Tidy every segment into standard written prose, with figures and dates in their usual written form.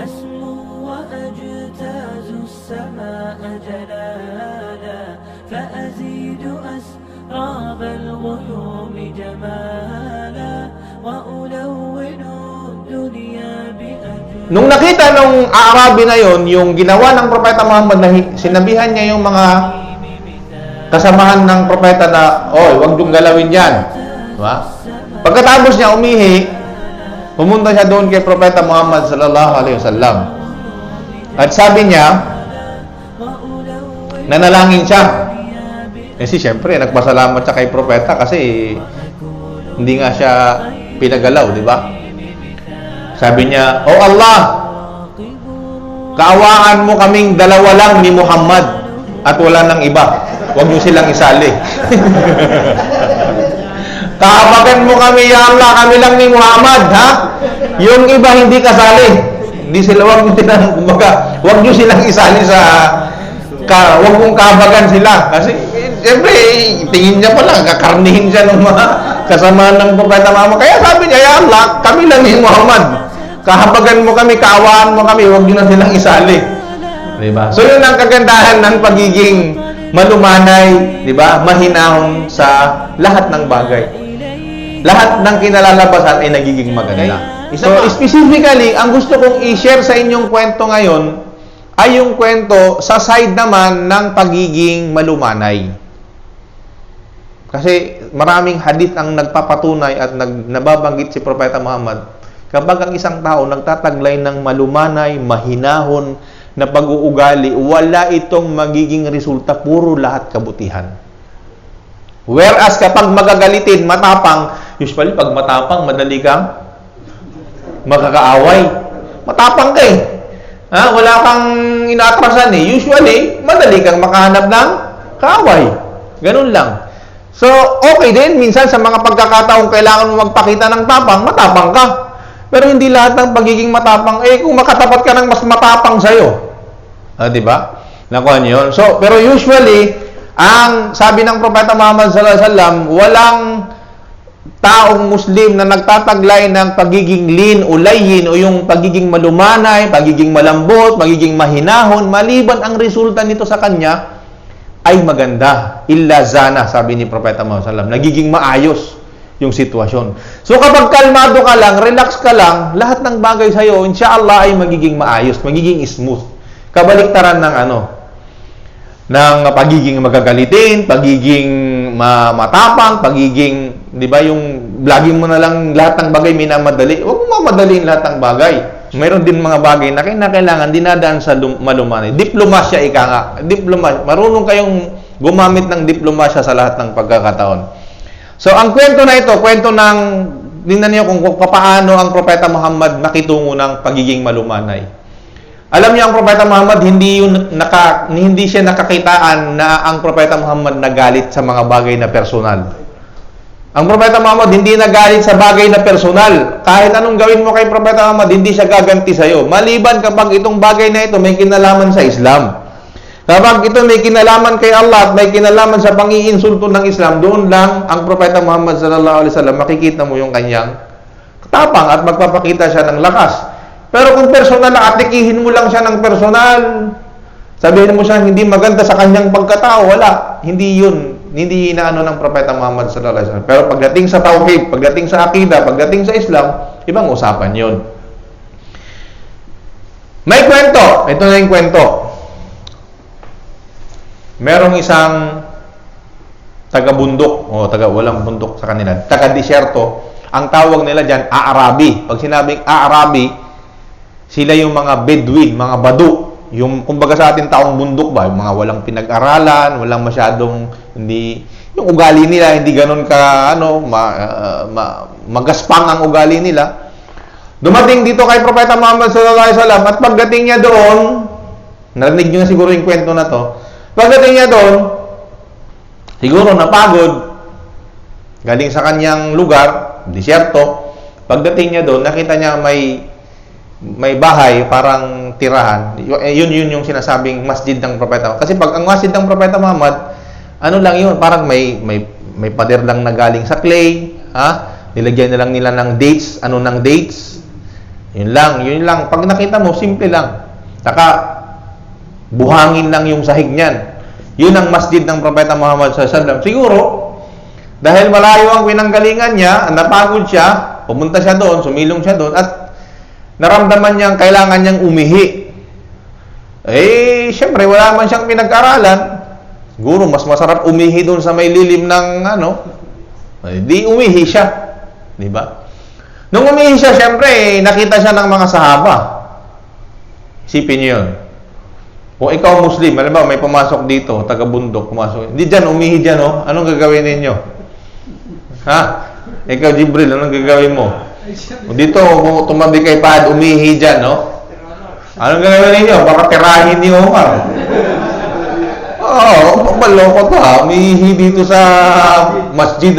أسمو وأجتاز السماء جلالا فأزيد أسراب الغيوم جمالا وألون الدنيا بأجمل. Nung nakita nung Arabi na yon, yung ginawa ng Propeta Muhammad na sinabihan niya yung mga kasamahan ng propeta na, oy, huwag yung galawin yan. Diba? Pagkatapos niya umihi, pumunta siya doon kay Propeta Muhammad sallallahu alaihi wasallam. At sabi niya, nanalangin siya. Kasi siyempre, nagpasalamat siya kay Propeta kasi hindi nga siya pinagalaw, di ba? Sabi niya, "O Allah, kaawaan mo kaming dalawa lang ni Muhammad at wala nang iba. Huwag niyo silang isali." Kaabagan mo kami, ya Allah, kami lang ni Muhammad, ha? Yung iba hindi kasali. Hindi sila, huwag niyo silang isali sa, huwag mong kaabagan sila. Kasi, siyempre, tingin niya pala, kakarnihin siya ng mga kasama ng Propeta Muhammad. Kaya sabi niya, ya Allah, kami lang ni Muhammad. Kahabagan mo kami, kaawaan mo kami, huwag niyo na silang isali. Diba? So, yun ang kagandahan ng pagiging malumanay, diba? Mahinahon sa lahat ng bagay. Lahat ng kinalalabasan ay nagiging maganda. So, specifically, ang gusto kong i-share sa inyong kwento ngayon ay yung kwento sa side naman ng pagiging malumanay. Kasi maraming hadith ang nagpapatunay at nababanggit si Propeta Muhammad. Kapag ang isang tao nagtataglay ng malumanay, mahinahon na pag-uugali, wala itong magiging resulta, puro lahat kabutihan. Whereas kapag magagalitin, matapang, usually pag matapang, madali kang makakaaway. Matapang ka eh. Wala kang inaatrasan eh. Usually, madali kang makahanap ng kaaway. Ganun lang. So, okay din. Minsan sa mga pagkakataong kailangan mo magpakita ng tapang, matapang ka. Pero hindi lahat ng pagiging matapang, kung makatapat ka ng mas matapang sa'yo. Diba? Nakuha niyo yun. So, pero usually, ang sabi ng Propeta Muhammad sallallahu alaihi wasallam, walang taong Muslim na nagtataglay ng pagiging lin o layyin o yung pagiging malumanay, pagiging malambot, pagiging mahinahon, maliban ang resulta nito sa kanya ay maganda. Illa zana, sabi ni Propeta Muhammad sallallahu alaihi wasallam, nagiging maayos yung sitwasyon. So kapag kalmado ka lang, relax ka lang, lahat ng bagay sa'yo, inshallah ay magiging maayos, magiging smooth. Kabaliktaran ng ng pagiging magagalitin, pagiging matapang, pagiging, di ba, yung lagi mo na lang lahat ng bagay minamadali. Huwag mo mamadaliin lahat ng bagay. Mayroon din mga bagay na kailangan dinadaan sa malumanay. Diplomasya, ika nga. Marunong kayong gumamit ng diplomasya sa lahat ng pagkakataon. So, ang kwento na ito, kwento ng, tingnan niyo kung paano ang Propeta Muhammad nakitungo ng pagiging malumanay. Alam niyo, ang Propeta Muhammad, hindi siya nakakitaan na ang Propeta Muhammad nagalit sa mga bagay na personal. Ang Propeta Muhammad hindi nagalit sa bagay na personal. Kahit anong gawin mo kay Propeta Muhammad, hindi siya gaganti sa'yo. Maliban kapag itong bagay na ito may kinalaman sa Islam. Kapag ito may kinalaman kay Allah at may kinalaman sa pang-iinsulto ng Islam, doon lang ang Propeta Muhammad sallallahu alaihi wasallam makikita mo yung kanyang tapang at magpapakita siya ng lakas. Pero kung personal lang, atikihin mo lang siya ng personal, sabihin mo siya hindi maganda sa kanyang pagkatao, wala. Hindi yun. Hindi inaano ng Propeta Muhammad sallallahu alaihi wasallam. Pero pagdating sa tauhid, pagdating sa akida, pagdating sa Islam, ibang usapan yun. May kwento. Ito na yung kwento. Merong isang taga-bundok, walang bundok sa kanila, taga-disyerto. Ang tawag nila dyan, Aarabi. Pag sinabing Aarabi, sila yung mga Bedouin, mga Badu. Yung, kumbaga sa atin, taong bundok ba? Yung mga walang pinag-aralan, walang masyadong, yung ugali nila, hindi ganun ka, magaspang ang ugali nila. Dumating dito kay Propeta Muhammad sallallahu alaihi wasallam at pagdating niya doon, narinig niyo na siguro yung kwento na to, pagdating niya doon, siguro napagod, galing sa kanyang lugar, disyerto, pagdating niya doon, nakita niya may bahay, parang tirahan. Yun yung sinasabing masjid ng Propeta. Kasi pag ang masjid ng Propeta Muhammad, ano lang yun, parang may pader lang na galing sa clay, nilagyan na lang nila ng dates, dates, Yun lang. Pag nakita mo, simple lang. Saka, buhangin lang yung sahig niyan. Yun ang masjid ng Propeta Muhammad SAW. Siguro, dahil malayo ang pinanggalingan niya, napagod siya, pumunta siya doon, sumilong siya doon, at naramdaman niyang kailangan niyang umihi. Eh, syempre, wala man siyang pinag-aralan. Siguro, mas masarap umihi doon sa may lilim ng di umihi siya. Diba? Nung umihi siya, syempre, nakita siya ng mga sahaba. Isipin niyo yun. Kung ikaw Muslim, alam ba, may pumasok dito, taga-bundok, pumasok. Hindi dyan, umihi dyan, Anong gagawin ninyo? Ha? Ikaw, Jibril, anong gagawin mo? Dito, tumabi kay Pad, umihi dyan, Anong gagawin ninyo? Baka tirahin ni Omar. Maloko ta. Umihi dito sa masjid,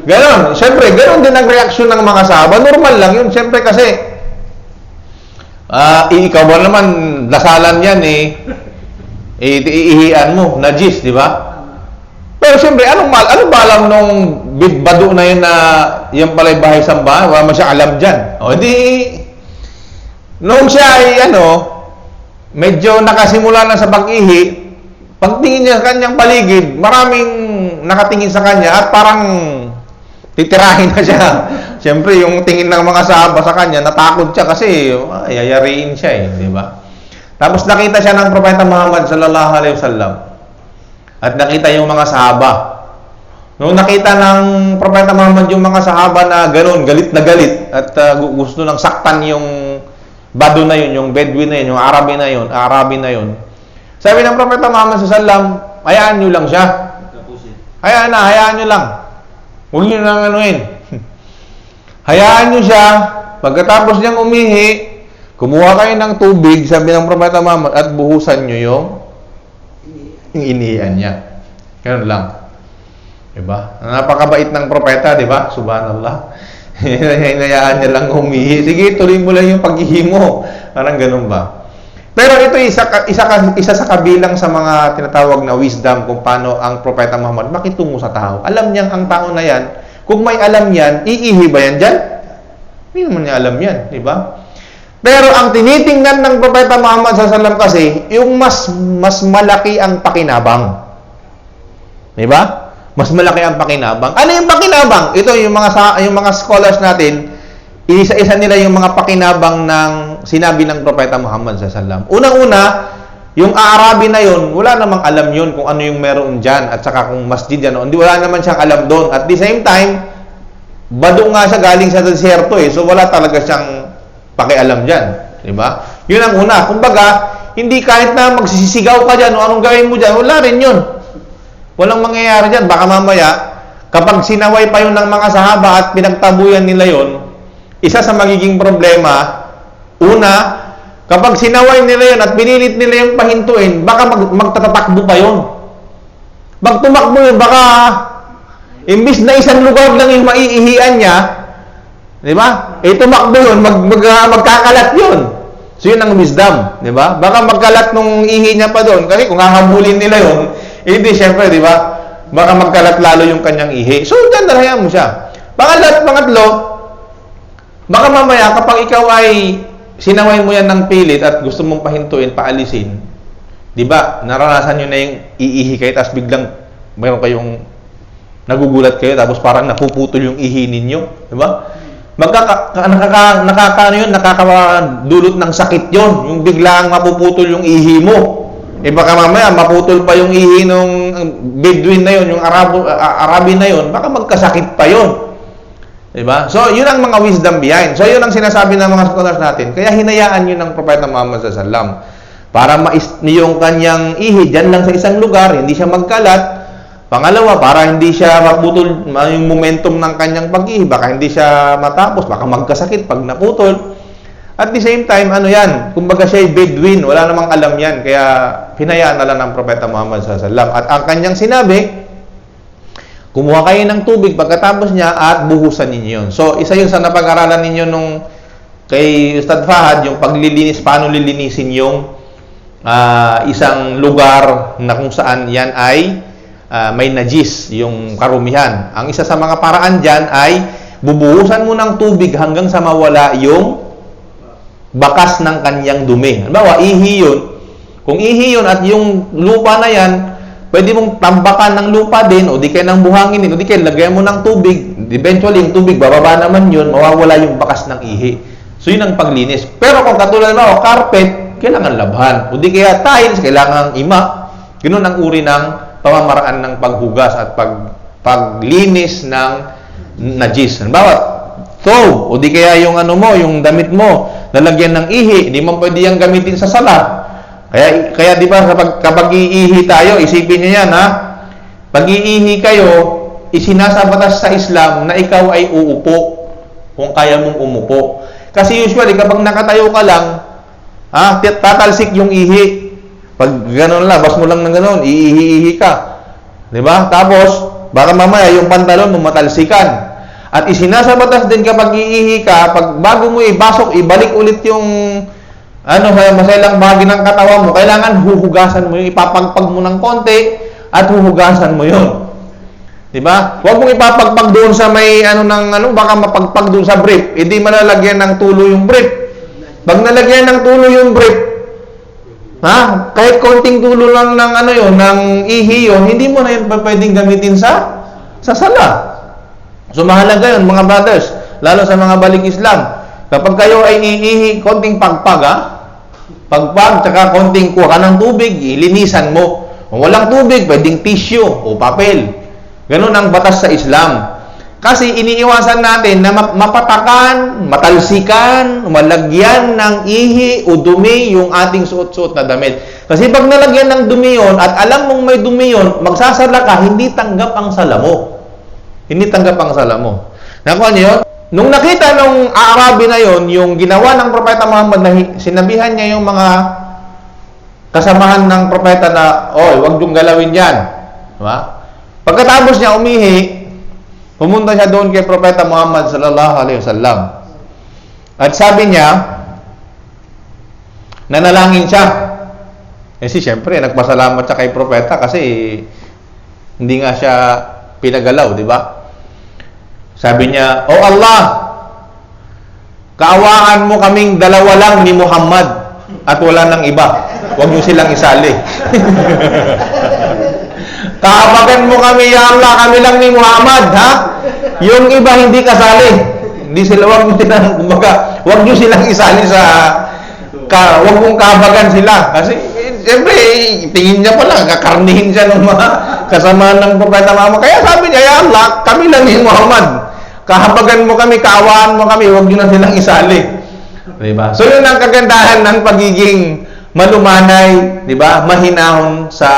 Ganon. Siyempre, ganon din ang reaksyon ng mga sahaba. Normal lang yun. Siyempre kasi, ikaw ba naman, dasalan yan iihian mo, najis, di ba? Pero siyempre, anong ba alam nung bidbado na yun na yan pala'y bahay sambahan? Wala man siya alam dyan. O di, nung siya ay medyo nakasimula na sa pag-ihi, pagtingin niya sa kanyang paligid, maraming nakatingin sa kanya at parang titirahin na siya. Siyempre, yung tingin ng mga sahaba sa kanya, natakot siya kasi yayariin siya di ba? Tapos nakita siya ng Propeta Muhammad sallallahu alaihi wasallam. At nakita yung mga sahaba. Nung nakita ng Propeta Muhammad yung mga sahaba na gano'n, galit na galit, at gusto nang saktan yung Bado na yun, yung Bedouin na yun, yung Arabi na yun. Sabi ng Propeta Muhammad sallallahu alaihi wasallam, hayaan nyo lang siya. Hayaan nyo lang. Huwag nyo nang anuhin. Hayaan nyo siya. Pagkatapos niyang umihi, kumuha kayo ng tubig, sabi ng Propeta Muhammad, at buhusan nyo yung inihian niya. Ganun lang. Diba? Napakabait ng propeta, diba? Subhanallah. Hinayaan niya lang umihi. Sige, tuloy mo lang yung paghihi mo. Parang ganun ba? Pero ito isa sa kabilang sa mga tinatawag na wisdom kung paano ang Propeta Muhammad makitungo sa tao. Alam niyang ang tao na yan, kung may alam yan, iihi ba yan dyan? Hindi naman niya alam yan, di ba? Pero ang tinitingnan ng Propeta Muhammad SAW kasi, yung mas malaki ang pakinabang. Di ba? Mas malaki ang pakinabang. Ano yung pakinabang? Ito yung mga scholars natin, isa-isa nila yung mga pakinabang ng sinabi ng Propeta Muhammad SAW. Unang-una, yung Arabi na yun, wala namang alam yun kung ano yung meron dyan at saka kung masjid yan. Hindi, wala naman siyang alam doon. At the same time, bado nga siya galing sa desierto So wala talaga siyang pakialam dyan. Diba? Yun ang una. Kumbaga, hindi kahit na magsisigaw ka dyan o anong gawin mo dyan, wala rin yun. Walang mangyayari dyan. Baka mamaya, kapag sinaway pa yun ng mga sahaba at pinagtabuyan nila yun, isa sa magiging problema, una, kapag sinaway nila yun at pinilit nila yung pahintuin, baka magtatatakbo pa yun. Pag tumakbo yun, baka imbis na isang lugar lang yung maiihian niya, di ba? Tumakbo yun, magkakalat yun. So yun ang wisdom, di ba? Baka magkalat nung ihi niya pa doon, kasi kung hahabulin nila yun, hindi, syempre, di ba? Baka magkalat lalo yung kanyang ihi. So, dandalayan mo siya. Pangatlo, baka mamaya, kapag ikaw ay sinaway mo yan ng pilit at gusto mong pahintuin, paalisin, di ba? Naranasan nyo na yung iihi kayo, tapos biglang mayroon kayong nagugulat kayo, tapos parang napuputol yung ihi ninyo, di ba? Nakakadulot ng sakit yon, yung biglang mapuputol yung ihi mo. Baka mamaya maputol pa yung ihi ng Bedouin na yun, yung Arabi na yun, baka magkasakit pa yun. Diba? So, yun ang mga wisdom behind. So, yun ang sinasabi ng mga scholars natin. Kaya hinayaan yun ng Propeta Muhammad SAW. Para yung kanyang ihi dyan lang sa isang lugar, hindi siya magkalat. Pangalawa, para hindi siya maputol yung momentum ng kanyang pag-ihi, baka hindi siya matapos, baka magkasakit pag naputol. At the same time, kumbaga siya ay Bedouin, wala namang alam yan, kaya hinayaan na lang ng Propeta Muhammad SAW. At ang kanyang sinabi, kumuha kayo ng tubig pagkatapos niya at buhusan ninyo yun. So, isa yun sa napag-aralan ninyo nung kay Ustad Fahad, yung paglilinis, paano lilinisin yung isang lugar na kung saan yan ay may najis, yung karumihan. Ang isa sa mga paraan dyan ay bubuhusan mo ng tubig hanggang sa mawala yung bakas ng kanyang dumi. Halimbawa, ihi yun. Kung ihi yun at yung lupa na yan, pwede mong tambakan ng lupa din, o di kaya ng buhangin din, o di kaya lagyan mo ng tubig. Eventually, yung tubig, bababa naman yun, mawawala yung bakas ng ihi. So, yun ang paglinis. Pero kung katulad mo, carpet, kailangan labhan. O di kaya tiles, kailangan ima. Ganun ang uri ng pamamaraan ng paghugas at paglinis ng najis. Halimbawa, throw, o di kaya yung yung damit mo, nalagyan ng ihi, hindi mo pwede yung gamitin sa sala. Kaya di ba kapag iihi tayo, isipin niyo yan, ha? Pag iihi kayo, isinasa batas sa Islam na ikaw ay uupo kung kaya mong umupo. Kasi usually kapag nakatayo ka lang, tatalsik yung ihi. Pag gano'n lang, bas mo lang ng gano'n, iihi-ihi ka. Di ba? Tapos, baka mamaya yung pantalon mo matalsikan. At isinasa batas din kapag iihi ka, pag bago mo ibasok, ibalik ulit yung masailang bahagi ng katawan mo, kailangan huhugasan mo yun, ipapagpag mo ng konti at huhugasan mo yun. 'Di ba? Huwag mong ipapagpag doon sa may baka mapagpag doon sa brief, hindi malalagyan ng tulo yung brief. Pag nalagyan ng tulo yung brief, kahit konting tulo lang ng ng ihi yun, hindi mo na yun pwedeng gamitin sa sala. So mahalaga yun, mga brothers, lalo sa mga balik Islam. Kapag kayo ay iihi, konting pagpag, tsaka konting kuha ng tubig, ilinisan mo. Kung walang tubig, pwedeng tissue o papel. Ganun ang batas sa Islam. Kasi iniiwasan natin na mapatakan, matalsikan, malagyan ng ihi o dumi yung ating suot-suot na damit. Kasi pag nalagyan ng dumi yun, at alam mong may dumi yun, magsasala ka, hindi tanggap ang sala mo. Hindi tanggap ang sala mo. Nakuha niyo yun? Nung nakita nung Arabi na yon, yung ginawa ng Propeta Muhammad na sinabihan niya yung mga kasamahan ng Propeta na, huwag yung galawin yan. Diba? Pagkatapos niya umihi, pumunta siya doon kay Propeta Muhammad sallallahu alaihi wasallam. At sabi niya, nanalangin siya. Siyempre, nagpasalamat siya kay Propeta kasi hindi nga siya pinagalaw, di ba? Sabi niya, "O Allah, kaawaan mo kaming dalawa lang ni Muhammad at wala nang iba. Huwag niyo silang isali." Kaabagan mo kami, ya Allah, kami lang ni Muhammad, ha? Yung iba hindi kasali. Hindi sila, huwag niyo silang isali huwag mong kaabagan sila. Kasi, siyempre, tingin niya pala, kakarnihin siya ng mga kasama ng Propeta Muhammad. Kaya sabi niya, ya Allah, kami lang ni Muhammad. Kahabagan mo kami, kaawaan mo kami, huwag nyo na silang isali. Diba? So, yun ang kagandahan ng pagiging malumanay, diba? Mahinahon sa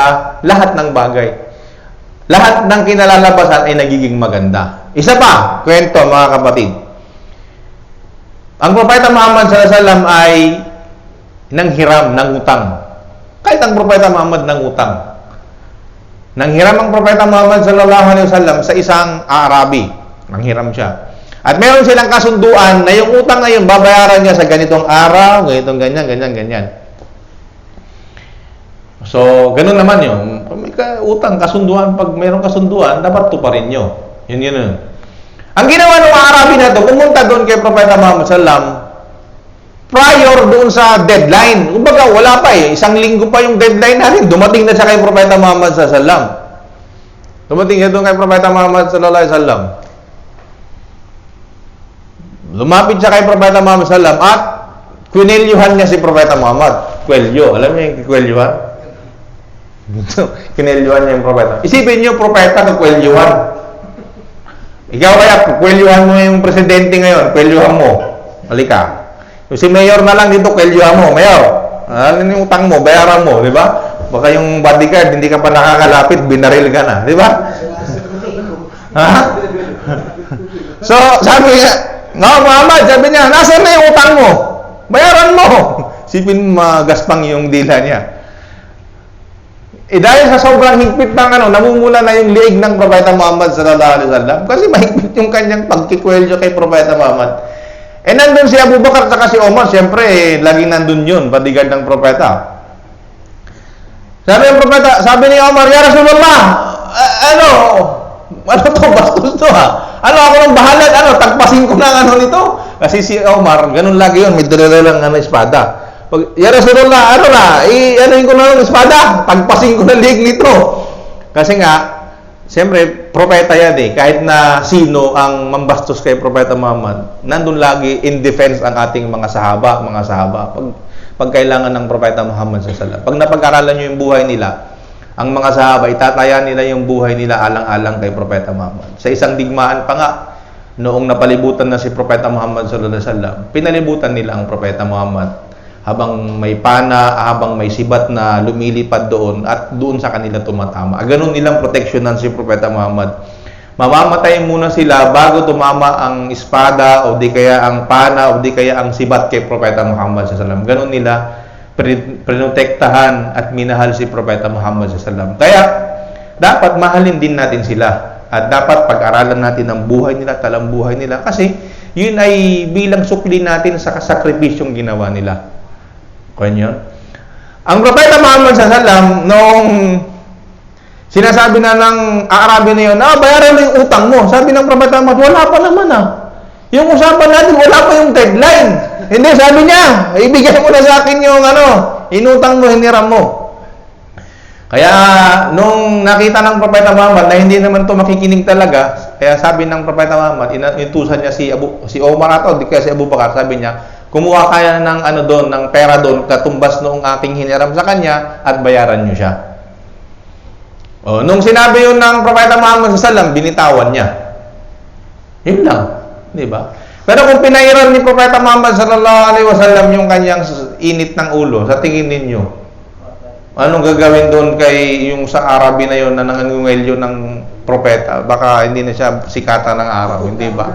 lahat ng bagay. Lahat ng kinalalabasan ay nagiging maganda. Isa pa, kwento mga kapatid. Ang Propeta Muhammad sallallahu alaihi wasallam ay nanghiram ng utang. Kahit ang Propeta Muhammad nangutang. Nanghiram ang Propeta Muhammad sallallahu alaihi wasallam sa isang Arabi. Nanghiram siya. At meron silang kasunduan na yung utang na yun, babayaran niya sa ganitong araw, ganitong ganyan. So, ganun naman yun. Pag may utang, kasunduan, pag mayroong kasunduan, dapat tuparin nyo. Yun. Ang ginawa ng Arabi na to, pumunta doon kay Propeta Muhammad sallam, prior doon sa deadline. Kumbaga, wala pa isang linggo pa yung deadline natin. Dumating na siya kay Propeta Muhammad sallam. Dumating siya doon kay Propeta Muhammad sallallahu alaihi wasallam. Lumapit siya kay Propeta Muhammad sallam at kwinelyuhan niya si Propeta Muhammad. Kwelyo. Alam niyo yung kwelyuhan? Kwinelyuhan niya yung Propeta. Isipin niyo, Propeta na kwelyuhan. Ikaw kaya, kwelyuhan mo yung presidente ngayon. Kwelyuhan mo. Halika. Si mayor na lang dito, kwelyuhan mo. Mayor, ano yung utang mo? Bayaran mo. Di ba? Baka yung bodyguard, hindi ka pa nakakalapit, binaril ka na. Di ba? Ha? So, sabi niya, Muhammad, sabi niya, nasaan na yung utang mo? Bayaran mo. Sipin magaspang yung dila niya. Dahil sa sobrang higpit ng namumula na yung liig ng Propeta Muhammad sallallahu alaihi wasallam kasi mahigpit yung kanyang pagkikwelyo kay Propeta Muhammad. Nandun si Abu Bakar at si Omar, siyempre, laging nandun yun, bodyguard ng Propeta. Sabi ni Omar, "Ya Rasulullah, ano to, bastos to ha? Ako nang bahala, tagpasin ko na nito? Kasi si Omar, ganun lagi yun, may dala lang espada. Pag, ya Rasulullah, ano ko na ng espada, pagpasing ko na liig nito. Kasi nga, siyempre, propeta yan eh. Kahit na sino ang mambastos kay Propeta Muhammad, nandun lagi in defense ang ating mga sahaba. Pag kailangan ng Propeta Muhammad sallallahu alaihi wasallam. Pag napag-aralan nyo yung buhay nila, ang mga sahaba, itataya nila yung buhay nila alang-alang kay Propeta Muhammad. Sa isang digmaan pa nga, noong napalibutan na si Propeta Muhammad sallallahu alaihi wasallam, pinalibutan nila ang Propeta Muhammad habang may pana, habang may sibat na lumilipad doon at doon sa kanila tumatama. Ganun nilang proteksyonan si Propeta Muhammad. Mamamatay muna sila bago tumama ang espada o di kaya ang pana o di kaya ang sibat kay Propeta Muhammad sallallahu alaihi wasallam. Ganun nila prinotektahan at minahal si Propeta Muhammad sallallahu alaihi wasallam. Kaya dapat mahalin din natin sila. At dapat pag-aralan natin ang buhay nila, talang buhay nila. Kasi yun ay bilang sukli natin sa kasakripisyong ginawa nila. Kaya yun. Ang Propeta Muhammad sallallahu alaihi wasallam, noong sinasabi na ng Arabi na yun, bayaran mo yung utang mo. Sabi ng Propeta Muhammad, wala pa naman Yung usapan natin, wala pa yung deadline. Hindi, sabi niya, ibigay mo na sa akin yung inutang mo, hiniram mo. Kaya, nung nakita ng Propeta Muhammad na hindi naman ito makikinig talaga, kaya sabi ng Propeta Muhammad, inutusan niya si Omar ato, di kaya si Abu Bakar, sabi niya, kumuha kaya ng ng pera doon, katumbas noong aking hiniram sa kanya, at bayaran niyo siya. Nung sinabi yun ng Propeta Muhammad sallallahu alaihi wasallam, binitawan niya. Yun lang, di ba? Pero kung pinairan ni Propeta Muhammad sallallahu alaihi wasallam yung kanyang init ng ulo, sa tingin ninyo, anong gagawin doon kay yung sa Arabi na yon na nangangungelyo ng propeta? Baka hindi na siya sikata ng araw, hindi ba?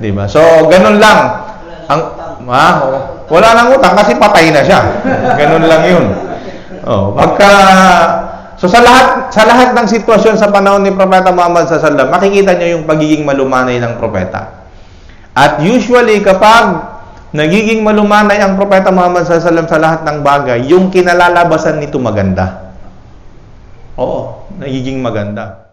Di ba? So, ganun lang. Wala nang utang kasi patay na siya. Ganun lang yun. So sa lahat ng sitwasyon sa panahon ni Propeta Muhammad sallallahu alaihi wasallam, makikita niyo yung pagiging malumanay ng propeta. At usually kapag nagiging malumanay ang Propeta Muhammad sallallahu alaihi wasallam sa lahat ng bagay, yung kinalalabasan nito maganda. Oo, nagiging maganda.